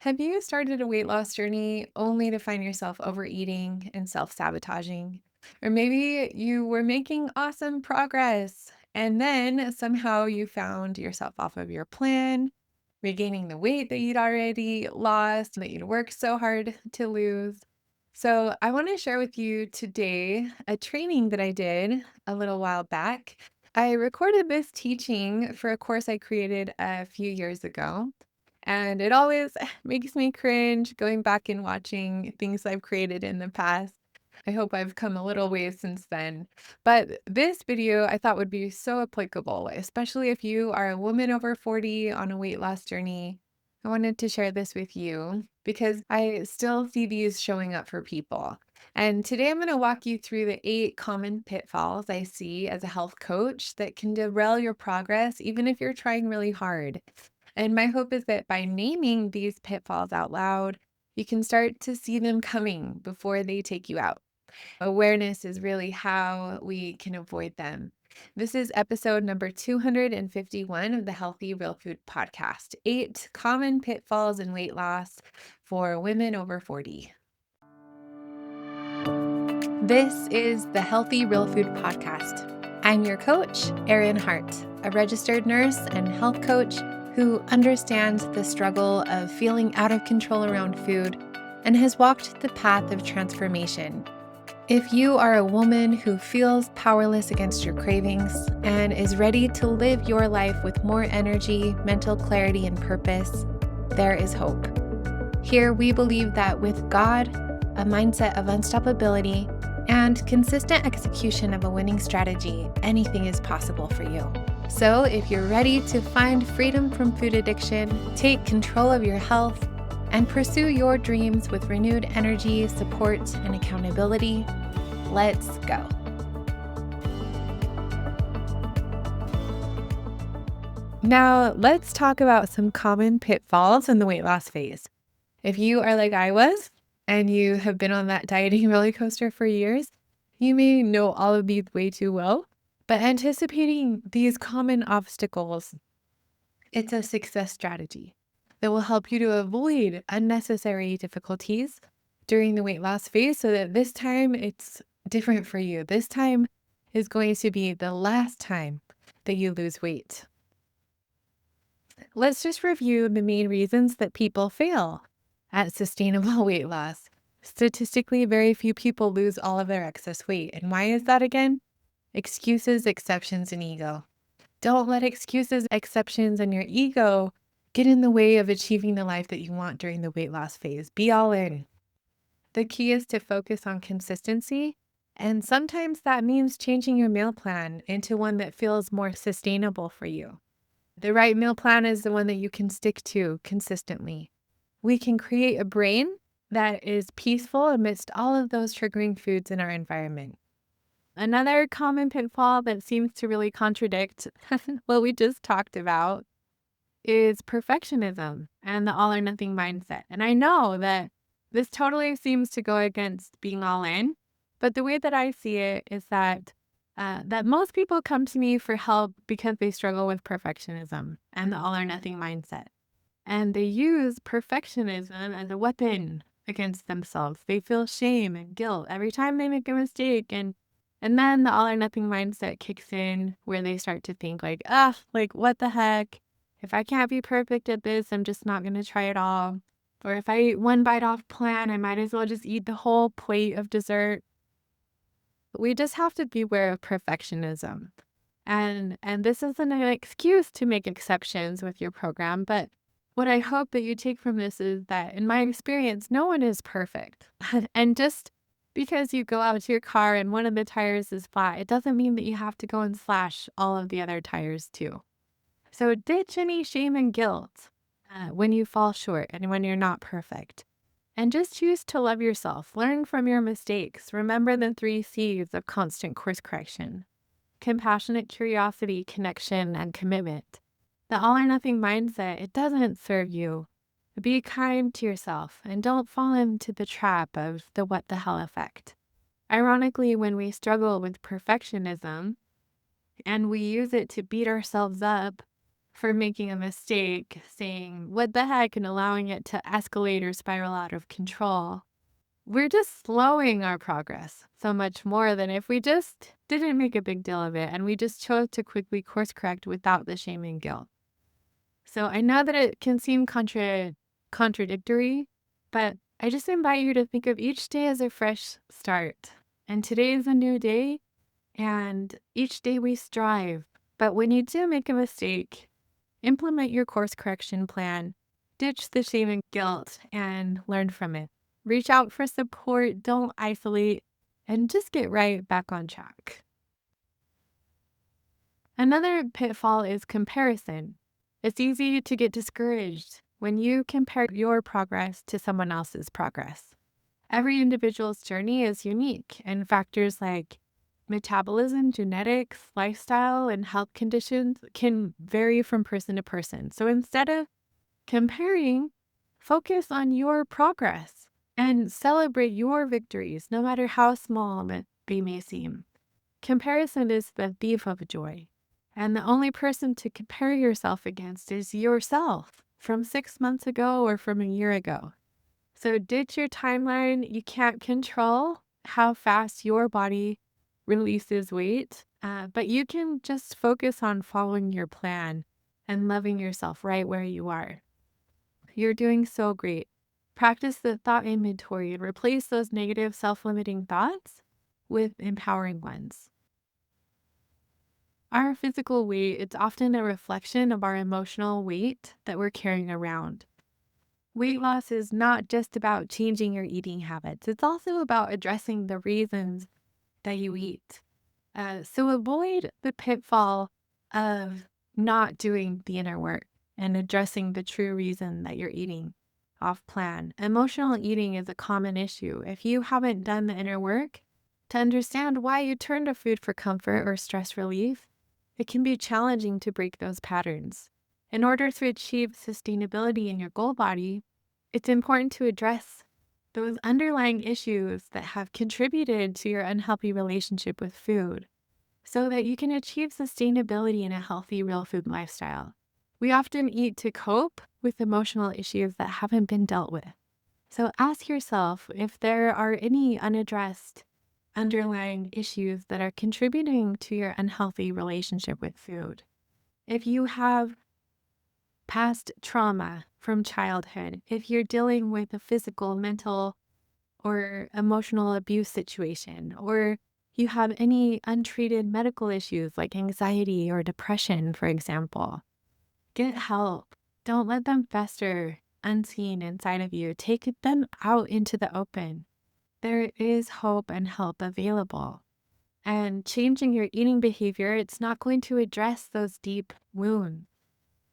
Have you started a weight loss journey only to find yourself overeating and self-sabotaging? Or maybe you were making awesome progress and then somehow you found yourself off of your plan, regaining the weight that you'd already lost, that you'd worked so hard to lose. So, I want to share with you today a training that I did a little while back. I recorded this teaching for a course I created a few years ago. And it always makes me cringe going back and watching things I've created in the past. I hope I've come a little ways since then. But this video I thought would be so applicable, especially if you are a woman over 40 on a weight loss journey. I wanted to share this with you because I still see these showing up for people. And today I'm going to walk you through the 8 common pitfalls I see as a health coach that can derail your progress, even if you're trying really hard. And my hope is that by naming these pitfalls out loud, you can start to see them coming before they take you out. Awareness is really how we can avoid them. This is episode number 251 of the Healthy Real Food Podcast: 8 common pitfalls in weight loss for women over 40. This is the Healthy Real Food Podcast. I'm your coach, Erin Hart, a registered nurse and health coach who understands the struggle of feeling out of control around food and has walked the path of transformation. If you are a woman who feels powerless against your cravings and is ready to live your life with more energy, mental clarity, and purpose, there is hope. Here we believe that with God, a mindset of unstoppability, and consistent execution of a winning strategy, anything is possible for you. So if you're ready to find freedom from food addiction, take control of your health, and pursue your dreams with renewed energy, support, and accountability, let's go. Now, let's talk about some common pitfalls in the weight loss phase. If you are like I was, and you have been on that dieting roller coaster for years, you may know all of these way too well. But anticipating these common obstacles, it's a success strategy that will help you to avoid unnecessary difficulties during the weight loss phase so that this time it's different for you. This time is going to be the last time that you lose weight. Let's just review the main reasons that people fail at sustainable weight loss. Statistically, very few people lose all of their excess weight. And why is that again? Excuses, exceptions, and ego. Don't let excuses, exceptions, and your ego get in the way of achieving the life that you want during the weight loss phase. Be all in. The key is to focus on consistency, and sometimes that means changing your meal plan into one that feels more sustainable for you. The right meal plan is the one that you can stick to consistently. We can create a brain that is peaceful amidst all of those triggering foods in our environment. Another common pitfall that seems to really contradict what we just talked about is perfectionism and the all or nothing mindset. And I know that this totally seems to go against being all in, but the way that I see it is that most people come to me for help because they struggle with perfectionism and the all or nothing mindset. And they use perfectionism as a weapon against themselves. They feel shame and guilt every time they make a mistake. And then the all or nothing mindset kicks in where they start to think like, what the heck? If I can't be perfect at this, I'm just not going to try it all. Or if I eat one bite off plan, I might as well just eat the whole plate of dessert. We just have to beware of perfectionism. And this isn't an excuse to make exceptions with your program, but what I hope that you take from this is that in my experience, no one is perfect. And just because you go out to your car and one of the tires is flat, it doesn't mean that you have to go and slash all of the other tires too. So ditch any shame and guilt when you fall short and when you're not perfect. And just choose to love yourself. Learn from your mistakes. Remember the 3 C's of constant course correction: compassionate curiosity, connection, and commitment. The all or nothing mindset, it doesn't serve you. Be kind to yourself and don't fall into the trap of the what the hell effect. Ironically, when we struggle with perfectionism and we use it to beat ourselves up for making a mistake, saying, what the heck, and allowing it to escalate or spiral out of control. We're just slowing our progress so much more than if we just didn't make a big deal of it and we just chose to quickly course correct without the shame and guilt. So I know that it can seem contradictory, but I just invite you to think of each day as a fresh start. And today is a new day, and each day we strive. But when you do make a mistake, implement your course correction plan, ditch the shame and guilt, and learn from it. Reach out for support, don't isolate, and just get right back on track. Another pitfall is comparison. It's easy to get discouraged when you compare your progress to someone else's progress. Every individual's journey is unique, and factors like metabolism, genetics, lifestyle, and health conditions can vary from person to person. So instead of comparing, focus on your progress and celebrate your victories, no matter how small they may seem. Comparison is the thief of joy. And the only person to compare yourself against is yourself from 6 months ago or from a year ago. So ditch your timeline. You can't control how fast your body releases weight, but you can just focus on following your plan and loving yourself right where you are. You're doing so great. Practice the thought inventory and replace those negative self-limiting thoughts with empowering ones. Our physical weight, it's often a reflection of our emotional weight that we're carrying around. Weight loss is not just about changing your eating habits. It's also about addressing the reasons that you eat. So avoid the pitfall of not doing the inner work and addressing the true reason that you're eating off plan. Emotional eating is a common issue. If you haven't done the inner work to understand why you turn to food for comfort or stress relief, it can be challenging to break those patterns. In order to achieve sustainability in your goal body, it's important to address those underlying issues that have contributed to your unhealthy relationship with food so that you can achieve sustainability in a healthy, real food lifestyle. We often eat to cope with emotional issues that haven't been dealt with. So ask yourself if there are any unaddressed underlying issues that are contributing to your unhealthy relationship with food. If you have past trauma from childhood, if you're dealing with a physical, mental, or emotional abuse situation, or you have any untreated medical issues like anxiety or depression, for example, get help. Don't let them fester unseen inside of you. Take them out into the open. There is hope and help available. And changing your eating behavior, it's not going to address those deep wounds.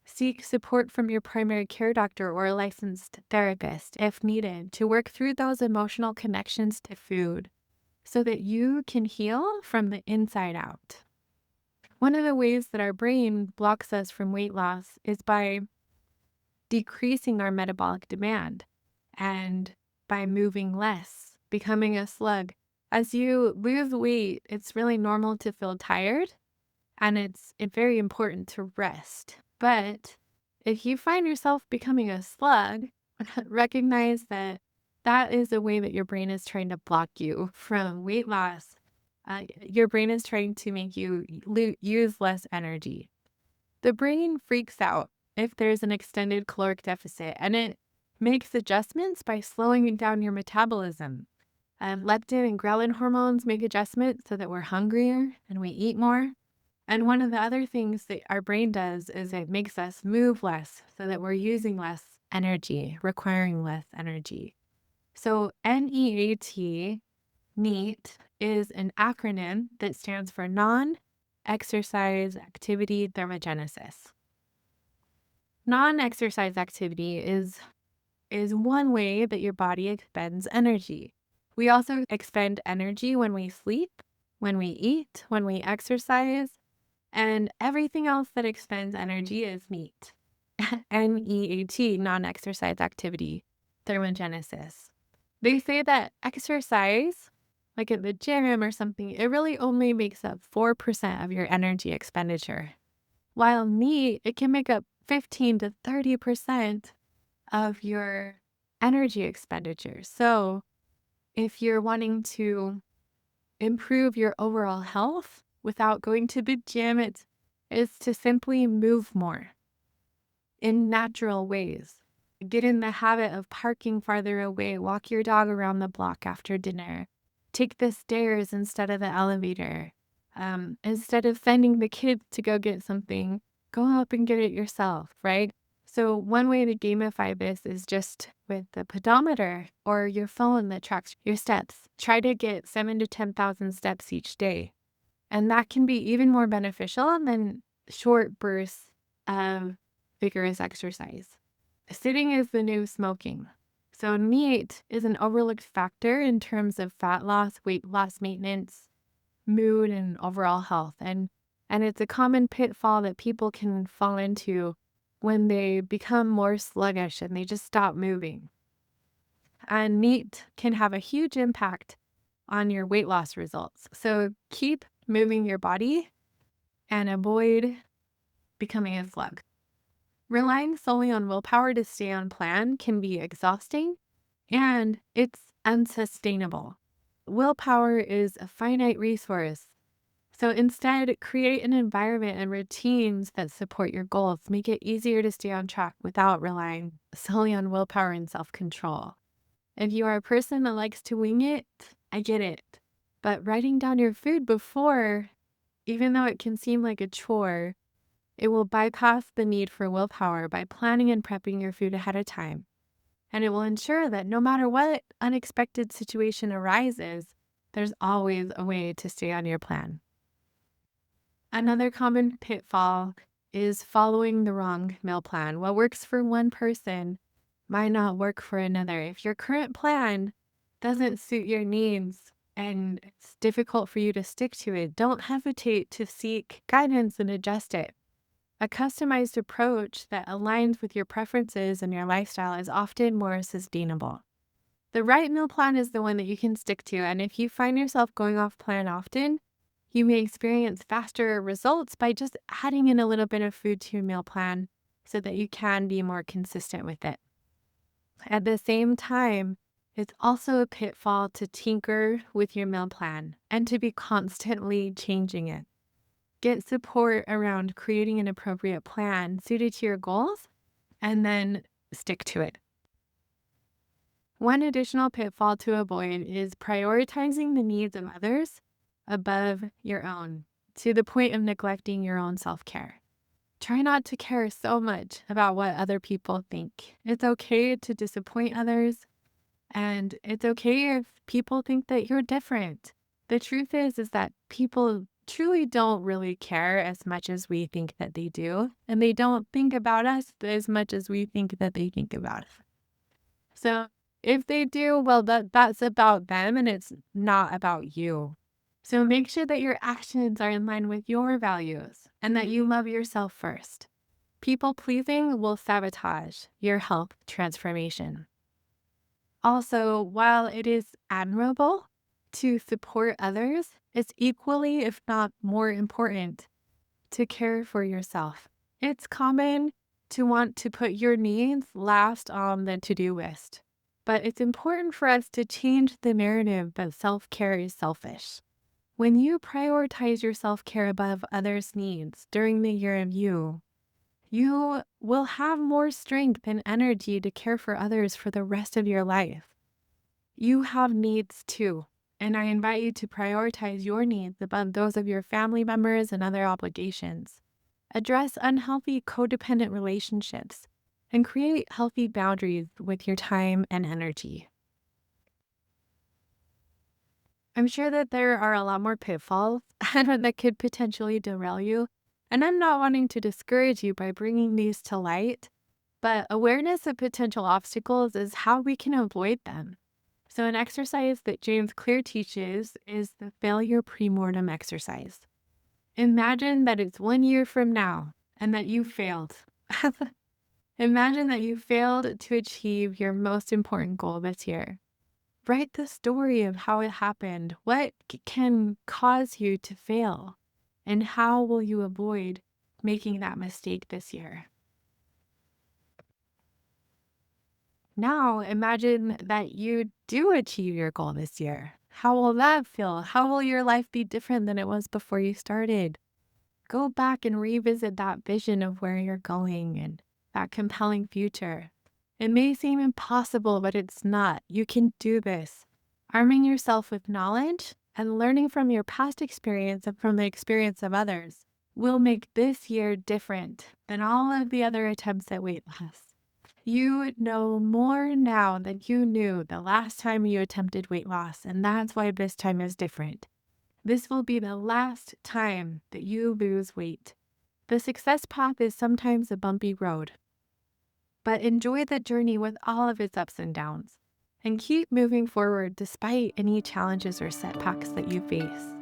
Seek support from your primary care doctor or a licensed therapist if needed to work through those emotional connections to food so that you can heal from the inside out. One of the ways that our brain blocks us from weight loss is by decreasing our metabolic demand and by moving less, becoming a slug. As you lose weight, it's really normal to feel tired, and it's very important to rest. But if you find yourself becoming a slug, recognize that that is a way that your brain is trying to block you from weight loss. Your brain is trying to make you use less energy. The brain freaks out if there's an extended caloric deficit, and it makes adjustments by slowing down your metabolism. Leptin and ghrelin hormones make adjustments so that we're hungrier and we eat more. And one of the other things that our brain does is it makes us move less so that we're using less energy, requiring less energy. So NEAT, NEAT, is an acronym that stands for non-exercise activity thermogenesis. Non-exercise activity is one way that your body expends energy. We also expend energy when we sleep, when we eat, when we exercise, and everything else that expends energy is NEAT. NEAT, non-exercise activity thermogenesis. They say that exercise, like at the gym or something, it really only makes up 4% of your energy expenditure. while meat, it can make up 15 to 30% of your energy expenditure. So if you're wanting to improve your overall health without going to the gym, it's to simply move more in natural ways. Get in the habit of parking farther away, walk your dog around the block after dinner, take the stairs instead of the elevator. Instead of sending the kids to go get something, go up and get it yourself, right? So one way to gamify this is just with the pedometer or your phone that tracks your steps. Try to get 7 to 10,000 steps each day. And that can be even more beneficial than short bursts of vigorous exercise. Sitting is the new smoking. So meat is an overlooked factor in terms of fat loss, weight loss maintenance, mood, and overall health. And it's a common pitfall that people can fall into when they become more sluggish and they just stop moving. And meat can have a huge impact on your weight loss results. So keep moving your body and avoid becoming a slug. Relying solely on willpower to stay on plan can be exhausting and it's unsustainable. Willpower is a finite resource. So instead, create an environment and routines that support your goals. Make it easier to stay on track without relying solely on willpower and self-control. If you are a person that likes to wing it, I get it. But writing down your food before, even though it can seem like a chore, it will bypass the need for willpower by planning and prepping your food ahead of time. And it will ensure that no matter what unexpected situation arises, there's always a way to stay on your plan. Another common pitfall is following the wrong meal plan. What works for one person might not work for another. If your current plan doesn't suit your needs and it's difficult for you to stick to it, don't hesitate to seek guidance and adjust it. A customized approach that aligns with your preferences and your lifestyle is often more sustainable. The right meal plan is the one that you can stick to, and if you find yourself going off plan often, you may experience faster results by just adding in a little bit of food to your meal plan so that you can be more consistent with it. At the same time, it's also a pitfall to tinker with your meal plan and to be constantly changing it. Get support around creating an appropriate plan suited to your goals and then stick to it. One additional pitfall to avoid is prioritizing the needs of others above your own, to the point of neglecting your own self-care. Try not to care so much about what other people think. It's okay to disappoint others, and it's okay if people think that you're different. The truth is that people truly don't really care as much as we think that they do, and they don't think about us as much as we think that they think about us. So if they do, well, that's about them and it's not about you. So make sure that your actions are in line with your values and that you love yourself first. People pleasing will sabotage your health transformation. Also, while it is admirable to support others, it's equally, if not more important, to care for yourself. It's common to want to put your needs last on the to-do list, but it's important for us to change the narrative that self-care is selfish. When you prioritize your self-care above others' needs during the year of you will have more strength and energy to care for others for the rest of your life. You have needs too, and I invite you to prioritize your needs above those of your family members and other obligations. Address unhealthy codependent relationships and create healthy boundaries with your time and energy. I'm sure that there are a lot more pitfalls that could potentially derail you, and I'm not wanting to discourage you by bringing these to light, but awareness of potential obstacles is how we can avoid them. So an exercise that James Clear teaches is the failure premortem exercise. Imagine that it's 1 year from now and that you failed. Imagine that you failed to achieve your most important goal this year. Write the story of how it happened. What can cause you to fail? And how will you avoid making that mistake this year. Now imagine that you do achieve your goal this year. How will that feel? How will your life be different than it was before you started? Go back and revisit that vision of where you're going and that compelling future. It may seem impossible, but it's not. You can do this. Arming yourself with knowledge and learning from your past experience and from the experience of others will make this year different than all of the other attempts at weight loss. You know more now than you knew the last time you attempted weight loss, and that's why this time is different. This will be the last time that you lose weight. The success path is sometimes a bumpy road, but enjoy the journey with all of its ups and downs, and keep moving forward despite any challenges or setbacks that you face.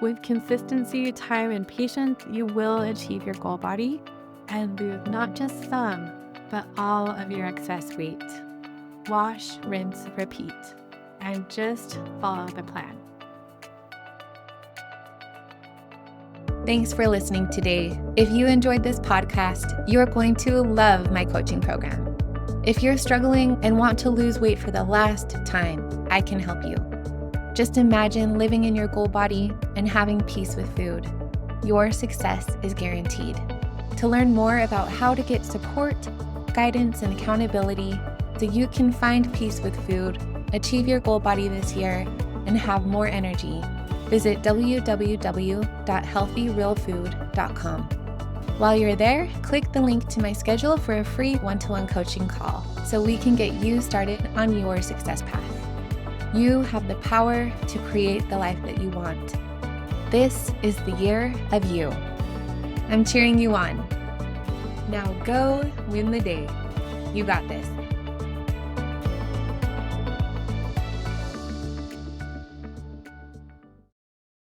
With consistency, time, and patience, you will achieve your goal body and lose not just some, but all of your excess weight. Wash, rinse, repeat, and just follow the plan. Thanks for listening today. If you enjoyed this podcast, you're going to love my coaching program. If you're struggling and want to lose weight for the last time, I can help you. Just imagine living in your goal body and having peace with food. Your success is guaranteed. To learn more about how to get support, guidance, and accountability so you can find peace with food, achieve your goal body this year, and have more energy, visit www.healthyrealfood.com. While you're there, click the link to my schedule for a free one-to-one coaching call so we can get you started on your success path. You have the power to create the life that you want. This is the year of you. I'm cheering you on. Now go win the day. You got this.